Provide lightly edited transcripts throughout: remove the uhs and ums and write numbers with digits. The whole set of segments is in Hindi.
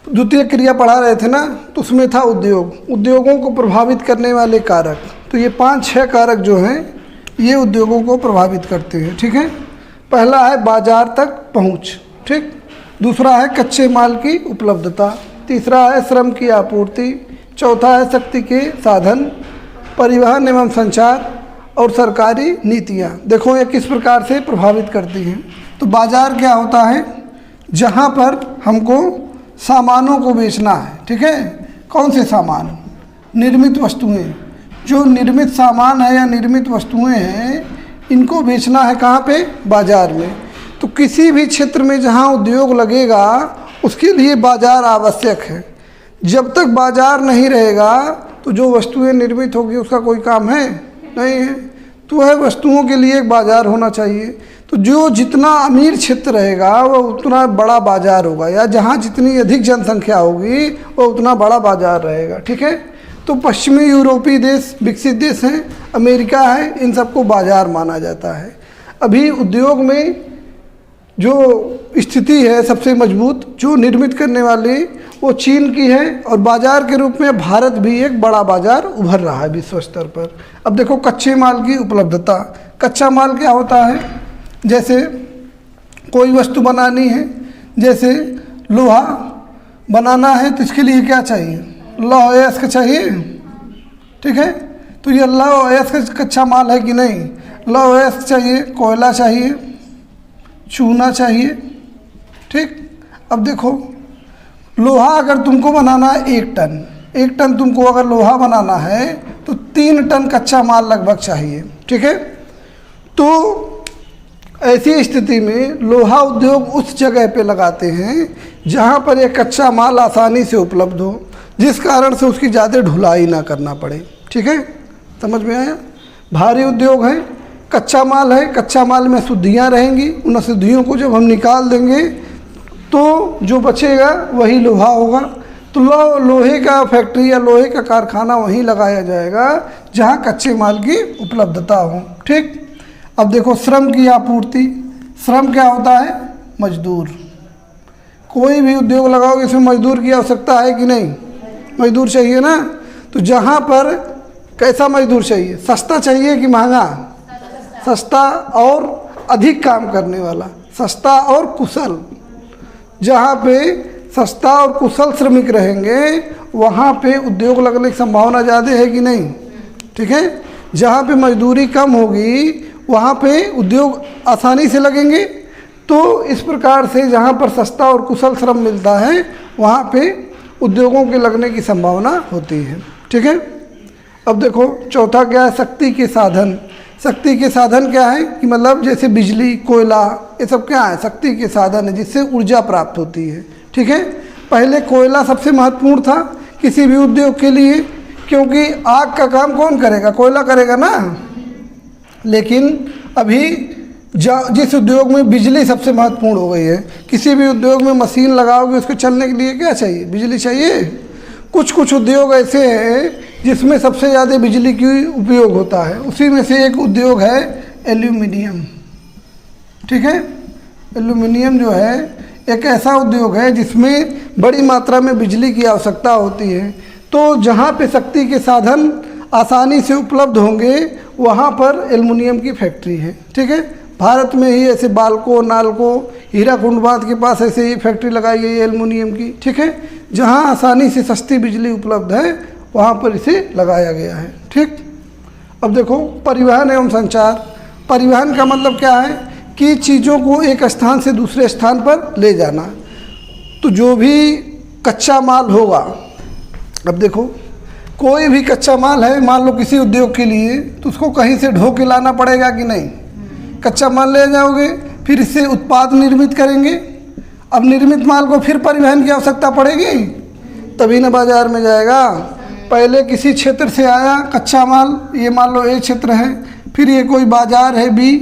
द्वितीय क्रिया पढ़ा रहे थे ना, तो उसमें था उद्योग, उद्योगों को प्रभावित करने वाले कारक। तो ये 5-6 कारक जो हैं ये उद्योगों को प्रभावित करते हैं। ठीक है, पहला है बाजार तक पहुंच, ठीक। दूसरा है कच्चे माल की उपलब्धता। तीसरा है श्रम की आपूर्ति। चौथा है शक्ति के साधन, परिवहन एवं संचार और सरकारी नीतियाँ। देखो ये किस प्रकार से प्रभावित करती हैं। तो बाजार क्या होता है, जहाँ पर हमको सामानों को बेचना है। ठीक है, कौन से सामान, निर्मित वस्तुएं, जो निर्मित सामान है या निर्मित वस्तुएं हैं इनको बेचना है कहाँ पे, बाजार में। तो किसी भी क्षेत्र में जहाँ उद्योग लगेगा उसके लिए बाजार आवश्यक है। जब तक बाजार नहीं रहेगा तो जो वस्तुएं निर्मित होगी उसका कोई काम है नहीं है। तो वह वस्तुओं के लिए एक बाजार होना चाहिए। तो जो जितना अमीर क्षेत्र रहेगा वह उतना बड़ा बाजार होगा, या जहाँ जितनी अधिक जनसंख्या होगी वह उतना बड़ा बाजार रहेगा। ठीक है, तो पश्चिमी यूरोपीय देश विकसित देश हैं, अमेरिका है, इन सबको बाजार माना जाता है। अभी उद्योग में जो स्थिति है सबसे मजबूत जो निर्मित करने वाली वो चीन की है, और बाजार के रूप में भारत भी एक बड़ा बाजार उभर रहा है विश्व स्तर पर। अब देखो कच्चे माल की उपलब्धता। कच्चा माल क्या होता है, जैसे कोई वस्तु बनानी है, जैसे लोहा बनाना है तो इसके लिए क्या चाहिए, लौह अयस्क चाहिए। ठीक है, तो ये लौह अयस्क कच्चा माल है कि नहीं, लौह अयस्क चाहिए, कोयला चाहिए, चूना चाहिए। ठीक, अब देखो लोहा अगर तुमको बनाना है 1 टन तुमको अगर लोहा बनाना है तो 3 टन कच्चा माल लगभग चाहिए। ठीक है, तो ऐसी स्थिति में लोहा उद्योग उस जगह पे लगाते हैं जहाँ पर ये कच्चा माल आसानी से उपलब्ध हो, जिस कारण से उसकी ज़्यादा ढुलाई ना करना पड़े। ठीक है, समझ में आया। भारी उद्योग है, कच्चा माल है, कच्चा माल में अशुद्धियाँ रहेंगी, उन अशुद्धियों को जब हम निकाल देंगे तो जो बचेगा वही लोहा होगा। तो लोहे का फैक्ट्री या लोहे का कारखाना वहीं लगाया जाएगा जहाँ कच्चे माल की उपलब्धता हो। ठीक, अब देखो श्रम की आपूर्ति। श्रम क्या होता है, मजदूर। कोई भी उद्योग लगाओगे इसमें मजदूर की आवश्यकता है कि नहीं, मजदूर चाहिए ना। तो जहाँ पर कैसा मजदूर चाहिए, सस्ता चाहिए कि महंगा, सस्ता और अधिक काम करने वाला, सस्ता और कुशल। जहाँ पे सस्ता और कुशल श्रमिक रहेंगे वहाँ पे उद्योग लगने की संभावना ज़्यादा है कि नहीं। ठीक है, जहाँ पे मजदूरी कम होगी वहाँ पे उद्योग आसानी से लगेंगे। तो इस प्रकार से जहाँ पर सस्ता और कुशल श्रम मिलता है वहाँ पे उद्योगों के लगने की संभावना होती है। ठीक है, अब देखो चौथा क्या है, शक्ति के साधन। शक्ति के साधन क्या है कि मतलब जैसे बिजली, कोयला, ये सब क्या है, शक्ति के साधन है जिससे ऊर्जा प्राप्त होती है। ठीक है, पहले कोयला सबसे महत्वपूर्ण था किसी भी उद्योग के लिए, क्योंकि आग का काम कौन करेगा, कोयला करेगा ना। लेकिन अभी जिस उद्योग में बिजली सबसे महत्वपूर्ण हो गई है, किसी भी उद्योग में मशीन लगाओगे उसको चलने के लिए क्या चाहिए, बिजली चाहिए। कुछ उद्योग ऐसे हैं जिसमें सबसे ज़्यादा बिजली की उपयोग होता है, उसी में से एक उद्योग है एल्यूमिनियम। ठीक है, एल्यूमिनियम जो है एक ऐसा उद्योग है जिसमें बड़ी मात्रा में बिजली की आवश्यकता होती है। तो जहाँ पे शक्ति के साधन आसानी से उपलब्ध होंगे वहाँ पर एल्युमिनियम की फैक्ट्री है। ठीक है, भारत में ही ऐसे बाल्को, नालको, हीराकुंड बांध के पास ऐसे ही फैक्ट्री लगाई गई है एल्युमिनियम की। ठीक है, जहाँ आसानी से सस्ती बिजली उपलब्ध है वहाँ पर इसे लगाया गया है। ठीक, अब देखो परिवहन एवं संचार। परिवहन का मतलब क्या है कि चीज़ों को एक स्थान से दूसरे स्थान पर ले जाना। तो जो भी कच्चा माल होगा, अब देखो कोई भी कच्चा माल है मान लो किसी उद्योग के लिए, तो उसको कहीं से ढो के लाना पड़ेगा कि नहीं। कच्चा माल ले जाओगे, फिर इससे उत्पाद निर्मित करेंगे। अब निर्मित माल को फिर परिवहन की आवश्यकता पड़ेगी, तभी ना बाजार में जाएगा। पहले किसी क्षेत्र से आया कच्चा माल, ये मान लो ए क्षेत्र है, फिर ये कोई बाजार है बी,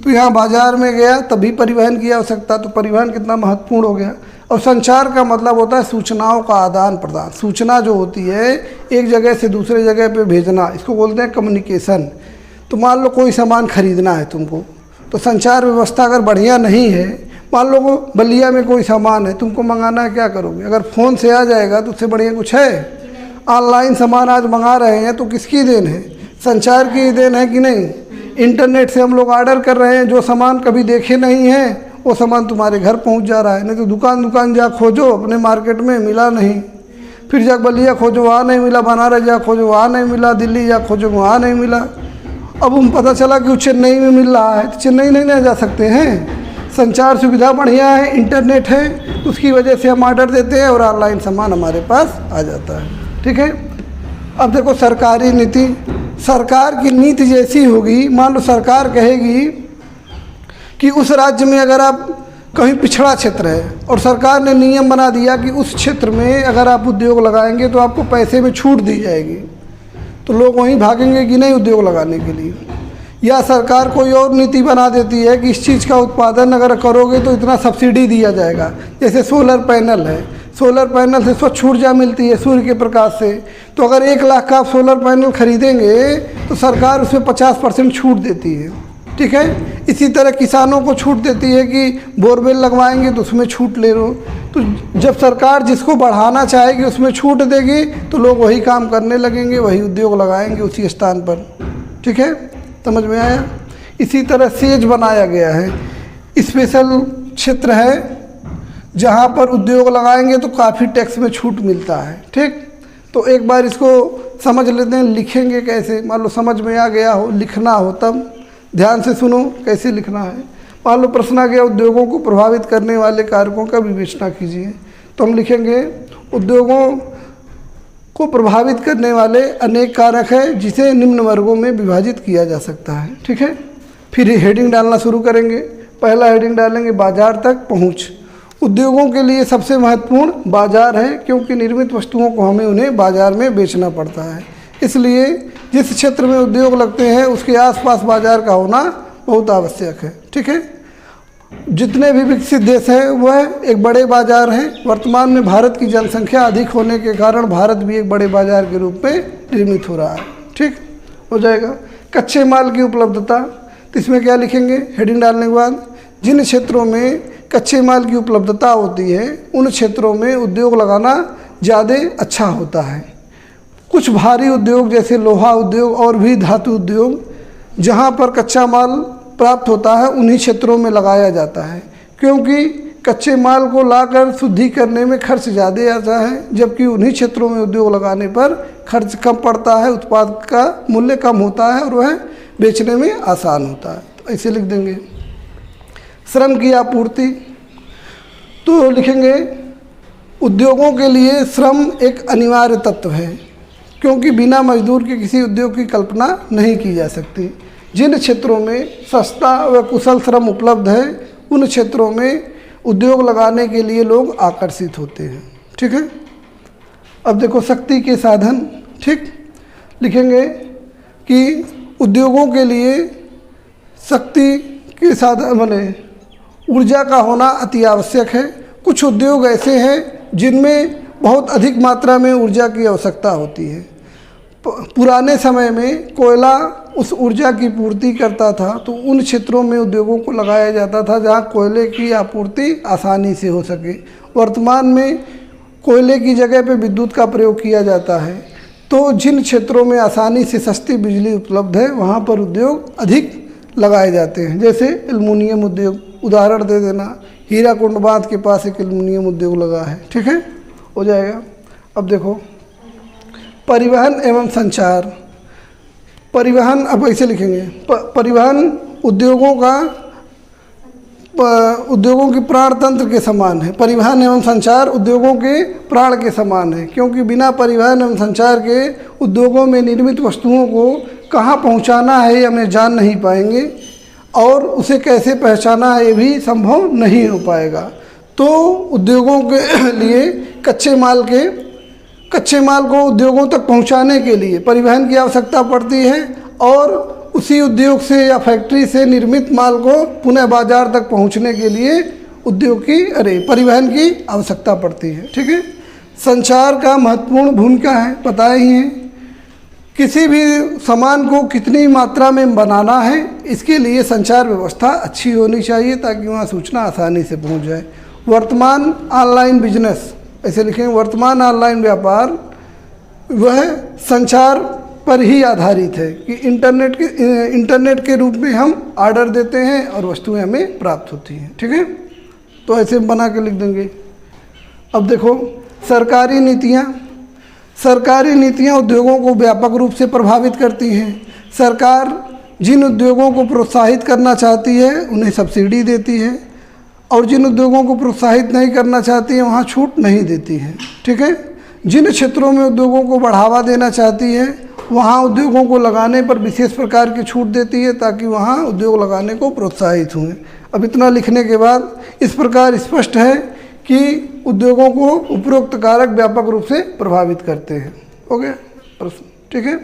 तो यहाँ बाजार में गया तभी परिवहन की आवश्यकता। तो परिवहन कितना महत्वपूर्ण हो गया। और संचार का मतलब होता है सूचनाओं का आदान प्रदान। सूचना जो होती है एक जगह से दूसरे जगह पे भेजना, इसको बोलते हैं कम्युनिकेशन। तो मान लो कोई सामान खरीदना है तुमको, तो संचार व्यवस्था अगर बढ़िया नहीं है, मान लो बलिया में कोई सामान है, तुमको मंगाना है, क्या करोगे? अगर फ़ोन से आ जाएगा तो उससे बढ़िया कुछ है? ऑनलाइन सामान आज मंगा रहे हैं तो किसकी देन है? संचार की देन है कि नहीं? इंटरनेट से हम लोग ऑर्डर कर रहे हैं, जो सामान कभी देखे नहीं हैं वो सामान तुम्हारे घर पहुंच जा रहा है। नहीं तो दुकान जा खोजो अपने मार्केट में, मिला नहीं, फिर जा बलिया खोजो वहाँ नहीं मिला, बनारस जा खोजो वहाँ नहीं मिला, दिल्ली जा खोजो वहाँ नहीं मिला। अब हम पता चला कि वो चेन्नई में मिल रहा है, तो चेन्नई नहीं जा सकते हैं। संचार सुविधा बढ़िया है, इंटरनेट है, तो उसकी वजह से हम ऑर्डर देते हैं और ऑनलाइन सामान हमारे पास आ जाता है। ठीक है। अब देखो सरकारी नीति, सरकार की नीति जैसी होगी, मान लो सरकार कहेगी कि उस राज्य में अगर आप कहीं पिछड़ा क्षेत्र है और सरकार ने नियम बना दिया कि उस क्षेत्र में अगर आप उद्योग लगाएंगे तो आपको पैसे में छूट दी जाएगी, तो लोग वहीं भागेंगे कि नहीं उद्योग लगाने के लिए। या सरकार कोई और नीति बना देती है कि इस चीज़ का उत्पादन अगर करोगे तो इतना सब्सिडी दिया जाएगा। जैसे सोलर पैनल है, सोलर पैनल से स्वच्छ ऊर्जा मिलती है सूर्य के प्रकाश से, तो अगर 1 लाख का आप सोलर पैनल खरीदेंगे तो सरकार उसमें 50% छूट देती है। ठीक है। इसी तरह किसानों को छूट देती है कि बोरवेल लगवाएंगे तो उसमें छूट ले लो। तो जब सरकार जिसको बढ़ाना चाहेगी उसमें छूट देगी तो लोग वही काम करने लगेंगे, वही उद्योग लगाएंगे उसी स्थान पर। ठीक है, समझ में आया? इसी तरह सेज बनाया गया है, स्पेशल क्षेत्र है जहाँ पर उद्योग लगाएंगे तो काफ़ी टैक्स में छूट मिलता है। ठीक, तो एक बार इसको समझ लेते हैं, लिखेंगे कैसे। मान लो समझ में आ गया हो, लिखना हो तब ध्यान से सुनो कैसे लिखना है। मान लो प्रश्न आ गया, उद्योगों को प्रभावित करने वाले कारकों का विवेचना कीजिए, तो हम लिखेंगे उद्योगों को प्रभावित करने वाले अनेक कारक हैं जिसे निम्न वर्गों में विभाजित किया जा सकता है। ठीक है। फिर हेडिंग डालना शुरू करेंगे। पहला हेडिंग डालेंगे बाजार तक पहुंच। उद्योगों के लिए सबसे महत्वपूर्ण बाजार है, क्योंकि निर्मित वस्तुओं को हमें उन्हें बाजार में बेचना पड़ता है। इसलिए जिस क्षेत्र में उद्योग लगते हैं उसके आसपास बाजार का होना बहुत आवश्यक है। ठीक है। जितने भी विकसित देश हैं वह एक बड़े बाजार हैं। वर्तमान में भारत की जनसंख्या अधिक होने के कारण भारत भी एक बड़े बाजार के रूप में निर्मित हो रहा है। ठीक हो जाएगा। कच्चे माल की उपलब्धता, तो इसमें क्या लिखेंगे हेडिंग डालने के बाद? जिन क्षेत्रों में कच्चे माल की उपलब्धता होती है उन क्षेत्रों में उद्योग लगाना ज़्यादा अच्छा होता है। कुछ भारी उद्योग जैसे लोहा उद्योग और भी धातु उद्योग जहाँ पर कच्चा माल प्राप्त होता है उन्हीं क्षेत्रों में लगाया जाता है, क्योंकि कच्चे माल को लाकर शुद्धि करने में खर्च ज़्यादा आता है, जबकि उन्हीं क्षेत्रों में उद्योग लगाने पर खर्च कम पड़ता है, उत्पाद का मूल्य कम होता है और वह बेचने में आसान होता है। तो ऐसे लिख देंगे। श्रम की आपूर्ति, तो लिखेंगे उद्योगों के लिए श्रम एक अनिवार्य तत्व है, क्योंकि बिना मजदूर के किसी उद्योग की कल्पना नहीं की जा सकती। जिन क्षेत्रों में सस्ता व कुशल श्रम उपलब्ध है उन क्षेत्रों में उद्योग लगाने के लिए लोग आकर्षित होते हैं। ठीक है। अब देखो शक्ति के साधन। ठीक, लिखेंगे कि उद्योगों के लिए शक्ति के साधन माने ऊर्जा का होना अति आवश्यक है। कुछ उद्योग ऐसे हैं जिनमें बहुत अधिक मात्रा में ऊर्जा की आवश्यकता होती है। पुराने समय में कोयला उस ऊर्जा की पूर्ति करता था, तो उन क्षेत्रों में उद्योगों को लगाया जाता था जहां कोयले की आपूर्ति आसानी से हो सके। वर्तमान में कोयले की जगह पे विद्युत का प्रयोग किया जाता है, तो जिन क्षेत्रों में आसानी से सस्ती बिजली उपलब्ध है वहां पर उद्योग अधिक लगाए जाते हैं। जैसे एल्युमिनियम उद्योग, उदाहरण दे देना, हीराकुंड बांध के पास एक एल्युमिनियम उद्योग लगा है। ठीक है, हो जाएगा। अब देखो परिवहन एवं संचार। परिवहन, अब ऐसे लिखेंगे परिवहन उद्योगों की प्राण तंत्र के समान है। परिवहन एवं संचार उद्योगों के प्राण के समान है, क्योंकि बिना परिवहन एवं संचार के उद्योगों में निर्मित वस्तुओं को कहाँ पहुँचाना है हमें जान नहीं पाएंगे और उसे कैसे पहचाना है ये भी संभव नहीं हो पाएगा। तो उद्योगों के लिए कच्चे माल को उद्योगों तक पहुंचाने के लिए परिवहन की आवश्यकता पड़ती है और उसी उद्योग से या फैक्ट्री से निर्मित माल को पुनः बाजार तक पहुंचने के लिए परिवहन की आवश्यकता पड़ती है। ठीक है। संचार का महत्वपूर्ण भूमिका है, पता ही है किसी भी सामान को कितनी मात्रा में बनाना है, इसके लिए संचार व्यवस्था अच्छी होनी चाहिए ताकि वहाँ सूचना आसानी से पहुँच जाए। वर्तमान ऑनलाइन बिजनेस, ऐसे लिखें, वर्तमान ऑनलाइन व्यापार वह संचार पर ही आधारित है कि इंटरनेट के रूप में हम ऑर्डर देते हैं और वस्तुएं हमें प्राप्त होती हैं। ठीक है, तो ऐसे बना के लिख देंगे। अब देखो, सरकारी नीतियाँ उद्योगों को व्यापक रूप से प्रभावित करती हैं। सरकार जिन उद्योगों को प्रोत्साहित करना चाहती है उन्हें सब्सिडी देती है, और जिन उद्योगों को प्रोत्साहित नहीं करना चाहती है वहाँ छूट नहीं देती है। ठीक है, जिन क्षेत्रों में उद्योगों को बढ़ावा देना चाहती है वहाँ उद्योगों को लगाने पर विशेष प्रकार की छूट देती है ताकि वहाँ उद्योग लगाने को प्रोत्साहित हुए। अब इतना लिखने के बाद इस प्रकार स्पष्ट है कि उद्योगों को उपरोक्त कारक व्यापक रूप से प्रभावित करते हैं। हो गया प्रश्न? ठीक है।